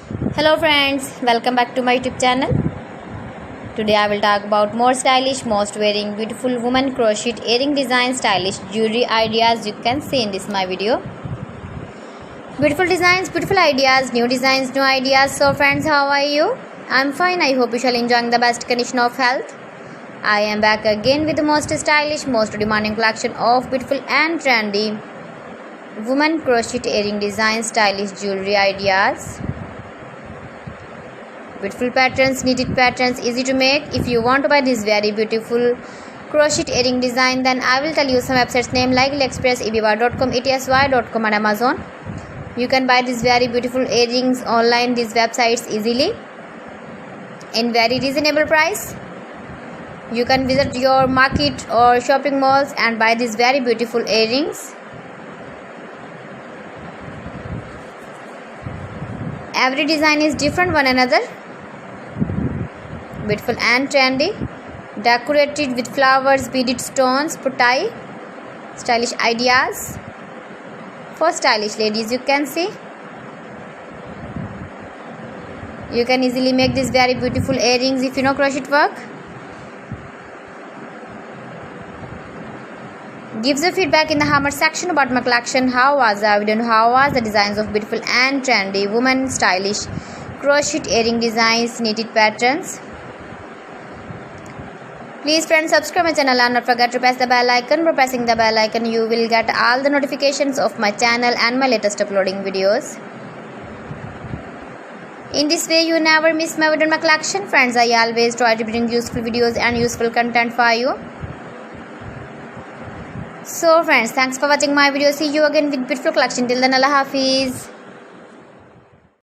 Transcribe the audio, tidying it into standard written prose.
Hello friends, welcome back to my YouTube channel. Today I will talk about more stylish, most wearing beautiful woman crochet earring design, stylish jewelry ideas you can see in this my video. Beautiful designs, beautiful ideas, new designs, new ideas. So friends, how are you? I'm fine. I hope you shall enjoying the best condition of health. I am back again with the most stylish, most demanding collection of beautiful and trendy woman crochet earring design, stylish jewelry ideas. Beautiful patterns, knitted patterns, easy to make. If you want to buy this very beautiful crochet earring design, then I will tell you some websites name like AliExpress, eBay.com, etsy.com and Amazon. You can buy these very beautiful earrings online, these websites easily in very reasonable price. You can visit your market or shopping malls and buy these very beautiful earrings. Every design is different one another. Beautiful and trendy, decorated with flowers, beaded stones, putai, stylish ideas for stylish ladies. You can see you can easily make these very beautiful earrings if you know crochet work. Give the feedback in the comment section about my collection. How was the video? How was the designs of beautiful and trendy woman stylish crochet earring designs, knitted patterns? Please friends, subscribe my channel and not forget to press the bell icon. By pressing the bell icon, you will get all the notifications of my channel and my latest uploading videos. In this way, you never miss my video in my collection. Friends, I always try to bring useful videos and useful content for you. So friends, thanks for watching my video. See you again with beautiful collection. Till then, Allah Hafiz.